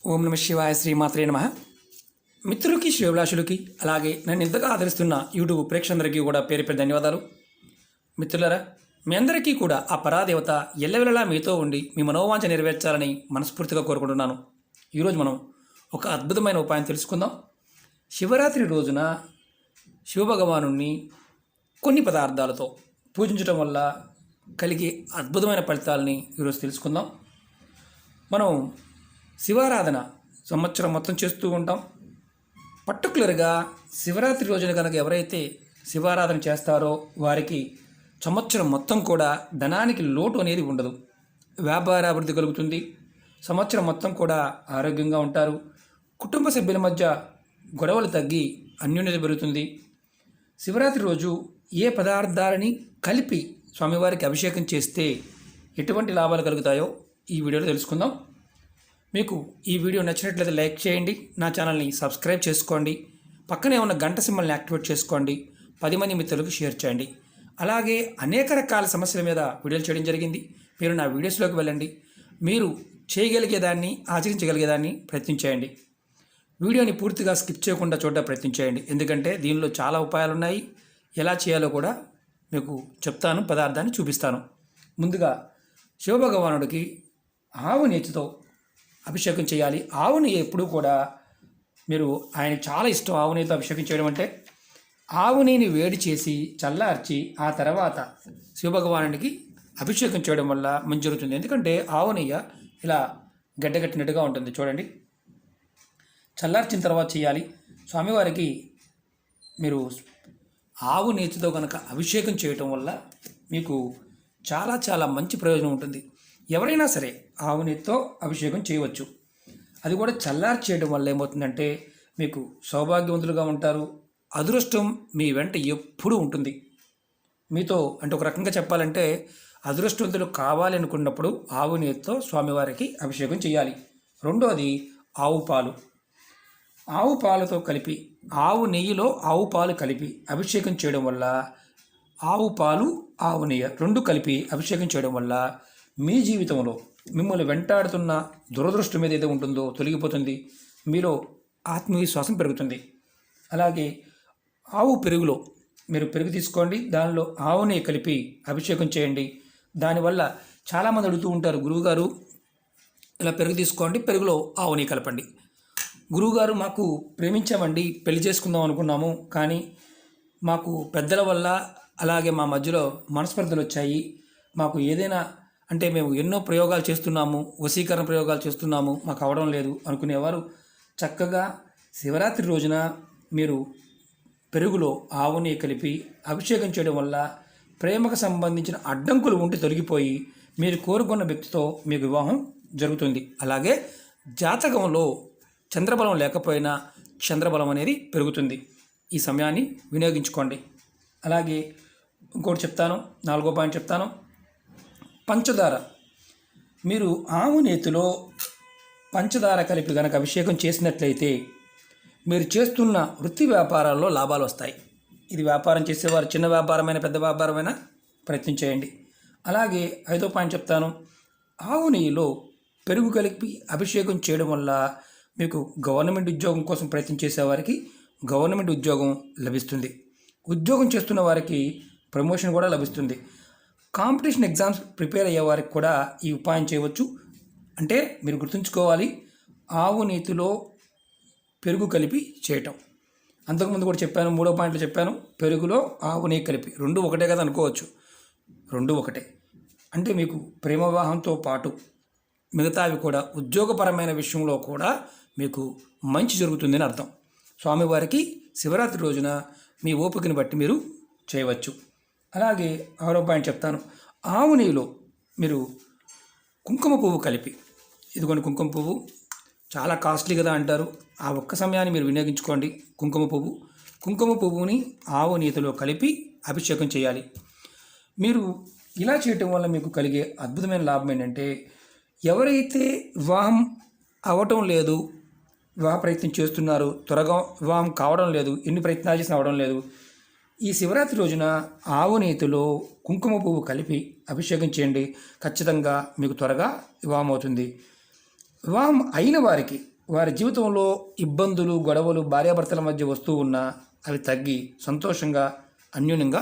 ఓం నమ శివాయ శ్రీమాత్రే నమ. మిత్రులకి శ్రేభిలాషులకి అలాగే నన్ను ఇంతగా ఆదరిస్తున్న యూట్యూబ్ ప్రేక్షకులందరికీ కూడా పేరు పేరు ధన్యవాదాలు. మిత్రులారా, మీ అందరికీ కూడా ఆ పరాదేవత ఎల్లవెల్లలా మీతో ఉండి మీ మనోవాంఛ నెరవేర్చాలని మనస్ఫూర్తిగా కోరుకుంటున్నాను. ఈరోజు మనం ఒక అద్భుతమైన ఉపాయం తెలుసుకుందాం. శివరాత్రి రోజున శివభగవానుణ్ణి కొన్ని పదార్థాలతో పూజించడం వల్ల కలిగే అద్భుతమైన ఫలితాలని ఈరోజు తెలుసుకుందాం. మనం శివారాధన సంవత్సరం మొత్తం చేస్తూ ఉంటాం. పర్టికులర్గా శివరాత్రి రోజున కనుక ఎవరైతే శివారాధన చేస్తారో వారికి సంవత్సరం మొత్తం కూడా ధనానికి లోటు అనేది ఉండదు. వ్యాపార అభివృద్ధి కలుగుతుంది. సంవత్సరం మొత్తం కూడా ఆరోగ్యంగా ఉంటారు. కుటుంబ సభ్యుల మధ్య గొడవలు తగ్గి అన్యోన్యత పెరుగుతుంది. శివరాత్రి రోజు ఏ పదార్థాలని కలిపి స్వామివారికి అభిషేకం చేస్తే ఎటువంటి లాభాలు కలుగుతాయో ఈ వీడియోలో తెలుసుకుందాం. మీకు ఈ వీడియో నచ్చినట్లయితే లైక్ చేయండి, నా ఛానల్ని సబ్స్క్రైబ్ చేసుకోండి, పక్కనే ఉన్న గంట సింబల్ని యాక్టివేట్ చేసుకోండి, 10 మంది మిత్రులకు షేర్ చేయండి. అలాగే అనేక రకాల సమస్యల మీద వీడియోలు చేయడం జరిగింది. మీరు నా వీడియోస్లోకి వెళ్ళండి. మీరు చేయగలిగేదాన్ని ఆచరించగలిగేదాన్ని ప్రయత్నించేయండి. వీడియోని పూర్తిగా స్కిప్ చేయకుండా చూడడం ప్రయత్నించేయండి, ఎందుకంటే దీనిలో చాలా ఉపాయాలు ఉన్నాయి. ఎలా చేయాలో కూడా మీకు చెప్తాను, పదార్థాన్ని చూపిస్తాను. ముందుగా శివభగవానుడికి ఆవు నేతితో అభిషేకం చేయాలి. ఆవు నెయ్యి ఎప్పుడూ కూడా మీరు ఆయనకు చాలా ఇష్టం. ఆవు నెయ్యితో అభిషేకం చేయడం అంటే ఆవు నెయ్యిని వేడి చేసి చల్లార్చి ఆ తర్వాత శివభగవానుడికి అభిషేకం చేయడం వల్ల మంచి జరుగుతుంది. ఎందుకంటే ఆవు నెయ్యి ఇలా గడ్డగట్టినట్టుగా ఉంటుంది. చూడండి, చల్లార్చిన తర్వాత చేయాలి. స్వామివారికి మీరు ఆవు నేతితో కనుక అభిషేకం చేయటం వల్ల మీకు చాలా చాలా మంచి ప్రయోజనం ఉంటుంది. ఎవరైనా సరే ఆవు నెయ్యితో అభిషేకం చేయవచ్చు. అది కూడా చల్లార్చి చేయడం వల్ల ఏమవుతుందంటే మీకు సౌభాగ్యవంతులుగా ఉంటారు. అదృష్టం మీ వెంట ఎప్పుడూ ఉంటుంది. మీతో అంటే ఒక రకంగా చెప్పాలంటే అదృష్టవంతులు కావాలి అనుకున్నప్పుడు ఆవు నెయ్యితో స్వామివారికి అభిషేకం చేయాలి. రెండోది ఆవు పాలు. ఆవు పాలతో కలిపి ఆవు నెయ్యిలో ఆవు పాలు కలిపి అభిషేకం చేయడం వల్ల ఆవు పాలు ఆవు నెయ్యి రెండు కలిపి అభిషేకం చేయడం వల్ల మీ జీవితంలో మిమ్మల్ని వెంటాడుతున్న దురదృష్టం ఏదైతే ఉంటుందో తొలగిపోతుంది. మీలో ఆత్మవిశ్వాసం పెరుగుతుంది. అలాగే ఆవు పెరుగులో మీరు పెరుగు తీసుకోండి, దానిలో ఆవు నెయ్యి కలిపి అభిషేకం చేయండి. దానివల్ల చాలామంది అడుగుతూ ఉంటారు, గురువుగారు ఇలా పెరుగు తీసుకోండి, పెరుగులో ఆవు నెయ్యి కలపండి. గురువుగారు మాకు ప్రేమించామండి, పెళ్లి చేసుకుందాం అనుకున్నాము, కానీ మాకు పెద్దల వల్ల అలాగే మా మధ్యలో మనస్పర్ధలు వచ్చాయి. మాకు ఏదైనా అంటే మేము ఎన్నో ప్రయోగాలు చేస్తున్నాము, వశీకరణ ప్రయోగాలు చేస్తున్నాము, మాకు అవడం లేదు అనుకునేవారు చక్కగా శివరాత్రి రోజున మీరు పెరుగులో ఆవు నెయ్యి కలిపి అభిషేకం చేయడం వల్ల ప్రేమకు సంబంధించిన అడ్డంకులు ఉండి తొలగిపోయి మీరు కోరుకున్న వ్యక్తితో మీకు వివాహం జరుగుతుంది. అలాగే జాతకంలో చంద్రబలం లేకపోయినా చంద్రబలం అనేది పెరుగుతుంది. ఈ సమయాన్ని వినియోగించుకోండి. అలాగే ఇంకోటి చెప్తాను, 4వ పాయింట్ చెప్తాను. పంచదార. మీరు ఆవు నేతిలో పంచదార కలిపి కనుక అభిషేకం చేసినట్లయితే మీరు చేస్తున్న వృత్తి వ్యాపారాల్లో లాభాలు వస్తాయి. ఇది వ్యాపారం చేసేవారు చిన్న వ్యాపారమైన పెద్ద వ్యాపారమైనా ప్రయత్నం చేయండి. అలాగే 5వ పాయింట్ చెప్తాను. ఆవు నెయ్యిలో పెరుగు కలిపి అభిషేకం చేయడం వల్ల మీకు గవర్నమెంట్ ఉద్యోగం కోసం ప్రయత్నం చేసేవారికి గవర్నమెంట్ ఉద్యోగం లభిస్తుంది. ఉద్యోగం చేస్తున్న వారికి ప్రమోషన్ కూడా లభిస్తుంది. కాంపిటీషన్ ఎగ్జామ్స్ ప్రిపేర్ అయ్యే వారికి కూడా ఈ ఉపాయం చేయవచ్చు. అంటే మీరు గుర్తుంచుకోవాలి, ఆవు నెయ్యిలో పెరుగు కలిపి చేయటం. అంతకుముందు కూడా చెప్పాను, 3వ పాయింట్లో చెప్పాను, పెరుగులో ఆవు నెయ్యి కలిపి రెండు ఒకటే కదా అనుకోవచ్చు. రెండు ఒకటే అంటే మీకు ప్రేమ వివాహంతో పాటు మిగతావి కూడా ఉద్యోగపరమైన విషయంలో కూడా మీకు మంచి జరుగుతుందని అర్థం. స్వామివారికి శివరాత్రి రోజున మీ ఓపికను బట్టి మీరు చేయవచ్చు. అలాగే 6వ పాయింట్ చెప్తాను. ఆవు నెయ్యిలో మీరు కుంకుమ పువ్వు కలిపి, ఇదిగోండి కుంకుమ పువ్వు చాలా కాస్ట్లీ కదా అంటారు, ఆ ఒక్క సమయాన్ని మీరు వినియోగించుకోండి. కుంకుమ పువ్వుని ఆవు నెయ్యిలో కలిపి అభిషేకం చేయాలి. మీరు ఇలా చేయటం వల్ల మీకు కలిగే అద్భుతమైన లాభం ఏంటంటే, ఎవరైతే వివాహం అవ్వటం లేదు, వివాహ ప్రయత్నం చేస్తున్నారు, త్వరగా వివాహం కావడం లేదు, ఎన్ని ప్రయత్నాలు చేసినా అవడం లేదు, ఈ శివరాత్రి రోజున ఆవు నెయ్యిలో కుంకుమ పువ్వు కలిపి అభిషేకం చేయండి. ఖచ్చితంగా మీకు త్వరగా వివాహం అవుతుంది. వివాహం అయిన వారికి వారి జీవితంలో ఇబ్బందులు, గొడవలు భార్యాభర్తల మధ్య వస్తూ ఉన్నా అవి తగ్గి సంతోషంగా, అన్యోన్యంగా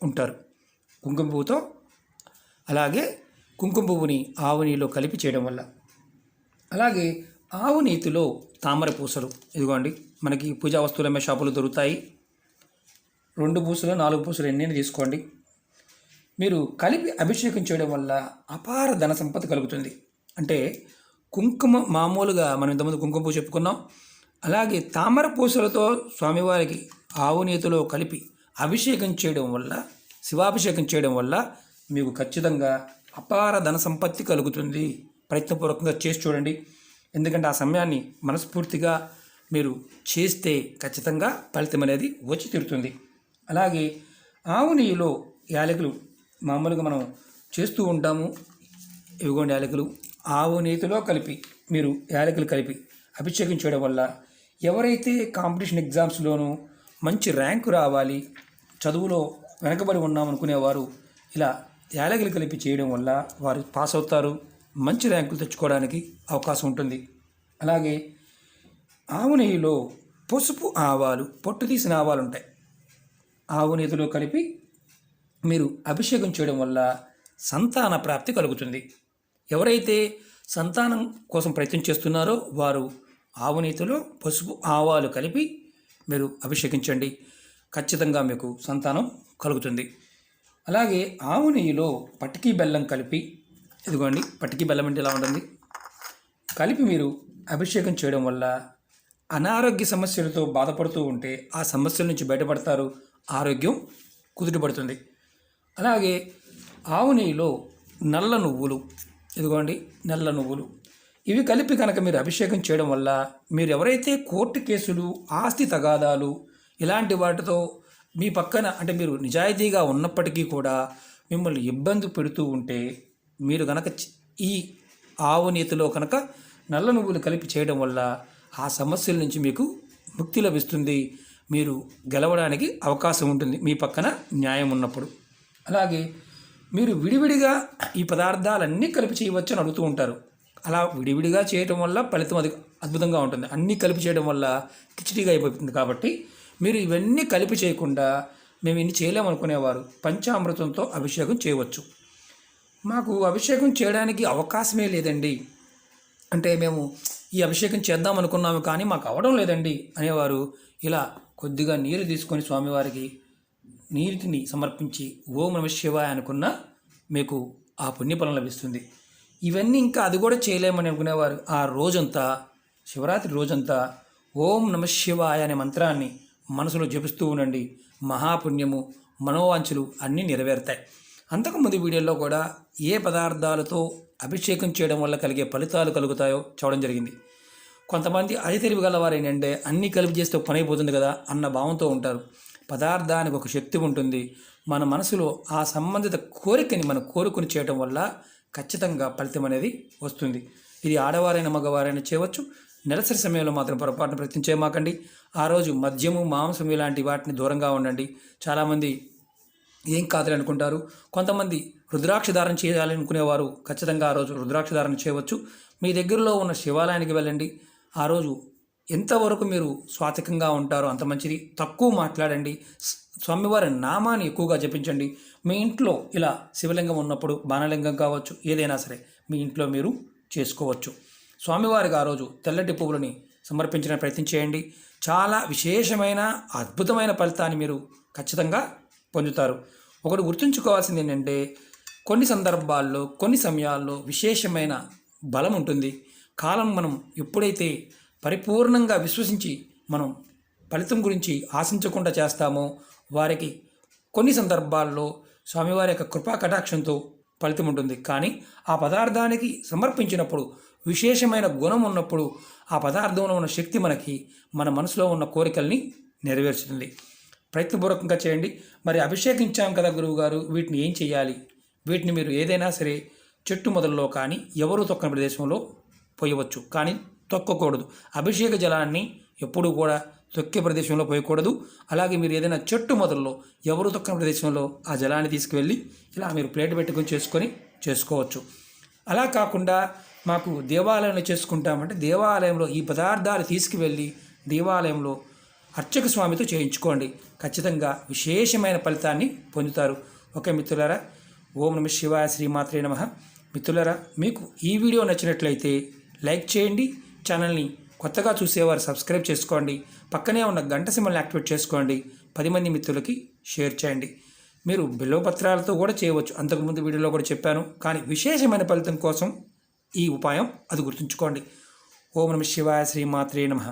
ఉంటారు. కుంకుమ పువ్వుతో, అలాగే కుంకుమ పువ్వుని ఆవు నీళ్ళలో కలిపి చేయడం వల్ల. అలాగే ఆవు నీతిలో తామర పూసలు, ఇదిగోండి మనకి పూజా వస్తువులు అమ్మే షాపులు దొరుకుతాయి. 2 పూసలు 4 పూసలు ఎన్నైనా తీసుకోండి. మీరు కలిపి అభిషేకం చేయడం వల్ల అపార ధన సంపద కలుగుతుంది. అంటే కుంకుమ మామూలుగా మనం ఇంతకుముందు కుంకుమ పువ్వు చెప్పుకున్నాం. అలాగే తామర పూసలతో స్వామివారికి ఆవు నేతిలో కలిపి అభిషేకం చేయడం వల్ల, శివాభిషేకం చేయడం వల్ల మీకు ఖచ్చితంగా అపార ధన సంపత్తి కలుగుతుంది. ప్రయత్నపూర్వకంగా చేసి చూడండి. ఎందుకంటే ఆ సమయాన్ని మనస్ఫూర్తిగా మీరు చేస్తే ఖచ్చితంగా ఫలితం అనేది వచ్చి తీరుతుంది. అలాగే ఆవు నెయ్యిలో యాలకులు మామూలుగా మనం చేస్తూ ఉంటాము. ఇవిగోండి యాలకులు ఆవు నేతిలో కలిపి మీరు యాలకులు కలిపి అభిషేకం చేయడం వల్ల ఎవరైతే కాంపిటీషన్ ఎగ్జామ్స్లోనూ మంచి ర్యాంకు రావాలి, చదువులో వెనకబడి ఉన్నామనుకునేవారు ఇలా యాలకులు కలిపి చేయడం వల్ల వారు పాస్ అవుతారు, మంచి ర్యాంకులు తెచ్చుకోవడానికి అవకాశం ఉంటుంది. అలాగే ఆవు నెయ్యిలో పసుపు ఆవాలు, పొట్టు తీసిన ఆవాలు ఉంటాయి. ఆవు నెయ్యిలో కలిపి మీరు అభిషేకం చేయడం వల్ల సంతాన ప్రాప్తి కలుగుతుంది. ఎవరైతే సంతానం కోసం ప్రయత్నం చేస్తున్నారో వారు ఆవు నెయ్యిలో పసుపు ఆవాలు కలిపి మీరు అభిషేకించండి. ఖచ్చితంగా మీకు సంతానం కలుగుతుంది. అలాగే ఆవు నెయ్యిలో పటికీ బెల్లం కలిపి, ఇదిగోండి పటికీ బెల్లం అంటే ఇలా ఉంటుంది, కలిపి మీరు అభిషేకం చేయడం వల్ల అనారోగ్య సమస్యలతో బాధపడుతూ ఉంటే ఆ సమస్యల నుంచి బయటపడతారు, ఆరోగ్యం కుదుటపడుతుంది. అలాగే ఆవు నెయ్యిలో నల్ల నువ్వులు, ఇదిగోండి నల్ల నువ్వులు, ఇవి కలిపి కనుక మీరు అభిషేకం చేయడం వల్ల మీరు ఎవరైతే కోర్టు కేసులు, ఆస్తి తగాదాలు ఇలాంటి వాటితో మీ పక్కన అంటే మీరు నిజాయితీగా ఉన్నప్పటికీ కూడా మిమ్మల్ని ఇబ్బంది పెడుతూ ఉంటే మీరు కనుక ఈ ఆవు నెయ్యిలో కనుక నల్ల నువ్వులు కలిపి చేయడం వల్ల ఆ సమస్యల నుంచి మీకు ముక్తి లభిస్తుంది. మీరు గెలవడానికి అవకాశం ఉంటుంది మీ పక్కన న్యాయం ఉన్నప్పుడు. అలాగే మీరు విడివిడిగా ఈ పదార్థాలన్నీ కలిపి చేయవచ్చు అని అడుగుతూ ఉంటారు. అలా విడివిడిగా చేయడం వల్ల ఫలితం అది అద్భుతంగా ఉంటుంది. అన్నీ కలిపి చేయడం వల్ల కిచిడిగా అయిపోతుంది. కాబట్టి మీరు ఇవన్నీ కలిపి చేయకుండా మేము ఇన్ని చేయలేమనుకునేవారు పంచామృతంతో అభిషేకం చేయవచ్చు. మాకు అభిషేకం చేయడానికి అవకాశమే లేదండి, అంటే మేము ఈ అభిషేకం చేద్దాం అనుకున్నాము కానీ మాకు అవడం లేదండి అనేవారు ఇలా కొద్దిగా నీరు తీసుకొని స్వామివారికి నీటిని సమర్పించి ఓం నమః శివాయ అనుకున్న మీకు ఆ పుణ్యఫలం లభిస్తుంది. ఇవన్నీ ఇంకా అది కూడా చేయలేమని అనుకునేవారు ఆ రోజంతా, శివరాత్రి రోజంతా ఓం నమః శివాయ అనే మంత్రాన్ని మనసులో జపిస్తూ ఉండండి. మహాపుణ్యము, మనోవాంఛలు అన్నీ నెరవేరుతాయి. అంతకుముందు వీడియోలో కూడా ఏ పదార్థాలతో అభిషేకం చేయడం వల్ల కలిగే ఫలితాలు కలుగుతాయో చూడడం జరిగింది. కొంతమంది అతి తెలివి గలవారు ఏంటంటే అన్నీ కలిపి చేస్తే పని అయిపోతుంది కదా అన్న భావంతో ఉంటారు. పదార్థానికి ఒక శక్తి ఉంటుంది. మన మనసులో ఆ సంబంధిత కోరికని మనం కోరుకుని చేయడం వల్ల ఖచ్చితంగా ఫలితం అనేది వస్తుంది. ఇది ఆడవారైన మగవారైనా చేయవచ్చు. నెలసరి సమయంలో మాత్రం పొరపాటున ప్రయత్నం చేయమాకండి. ఆ రోజు మద్యము, మాంసం ఇలాంటి వాటిని దూరంగా ఉండండి. చాలామంది ఏం కాదని అనుకుంటారు. కొంతమంది రుద్రాక్ష ధారణ చేయాలనుకునేవారు ఖచ్చితంగా ఆ రోజు రుద్రాక్ష ధారణ చేయవచ్చు. మీ దగ్గరలో ఉన్న శివాలయానికి వెళ్ళండి. ఆ రోజు ఎంతవరకు మీరు స్వాతికంగా ఉంటారో అంత మంచిది. తక్కువ మాట్లాడండి. స్వామివారి నామాన్ని ఎక్కువగా జపించండి. మీ ఇంట్లో ఇలా శివలింగం ఉన్నప్పుడు బాణలింగం కావచ్చు, ఏదైనా సరే మీ ఇంట్లో మీరు చేసుకోవచ్చు. స్వామివారికి ఆ రోజు తెల్లటి పువ్వులని సమర్పించిన ప్రయత్నం చేయండి. చాలా విశేషమైన అద్భుతమైన ఫలితాన్ని మీరు ఖచ్చితంగా పొందుతారు. ఒకటి గుర్తుంచుకోవాల్సింది ఏంటంటే కొన్ని సందర్భాల్లో, కొన్ని సమయాల్లో విశేషమైన బలం ఉంటుంది. కాలం మనం ఎప్పుడైతే పరిపూర్ణంగా విశ్వసించి మనం ఫలితం గురించి ఆశించకుండా చేస్తామో వారికి కొన్ని సందర్భాల్లో స్వామివారి యొక్క కృపా కటాక్షంతో ఫలితం ఉంటుంది. కానీ ఆ పదార్థానికి సమర్పించినప్పుడు విశేషమైన గుణం ఉన్నప్పుడు ఆ పదార్థంలో ఉన్న శక్తి మనకి మన మనసులో ఉన్న కోరికల్ని నెరవేర్చుతుంది. ప్రయత్నపూర్వకంగా చేయండి. మరి అభిషేకించాం కదా గురువుగారు, వీటిని ఏం చేయాలి? వీటిని మీరు ఏదైనా సరే చెట్టు మొదల్లో కానీ ఎవరు తొక్కని ప్రదేశంలో పోయవచ్చు, కానీ తొక్కకూడదు. అభిషేక జలాన్ని ఎప్పుడూ కూడా తొక్కే ప్రదేశంలో పోయకూడదు. అలాగే మీరు ఏదైనా చెట్టు మొదల్లో ఎవరు తొక్కని ప్రదేశంలో ఆ జలాన్ని తీసుకువెళ్ళి ఇలా మీరు ప్లేట్ పెట్టుకొని చేసుకోవచ్చు. అలా కాకుండా మాకు దేవాలయంలో చేసుకుంటామంటే దేవాలయంలో ఈ పదార్థాలు తీసుకువెళ్ళి దేవాలయంలో అర్చక స్వామితో చేయించుకోండి. ఖచ్చితంగా విశేషమైన ఫలితాన్ని పొందుతారు. ఓకే మిత్రులారా, ఓం నమ శివాయ, శ్రీమాత్రే నమః. మిత్రులారా, మీకు ఈ వీడియో నచ్చినట్లయితే లైక్ చేయండి, ఛానల్ని కొత్తగా చూసేవారు సబ్స్క్రైబ్ చేసుకోండి, పక్కనే ఉన్న గంట సింబల్ని యాక్టివేట్ చేసుకోండి, 10 మంది మిత్రులకి షేర్ చేయండి. మీరు బిల్వపత్రాలతో కూడా చేయవచ్చు, అంతకుముందు వీడియోలో కూడా చెప్పాను. కానీ విశేషమైన ఫలితం కోసం ఈ ఉపాయం అది గుర్తుంచుకోండి. ఓం నమ శివాయ, శ్రీమాత్రే నమః.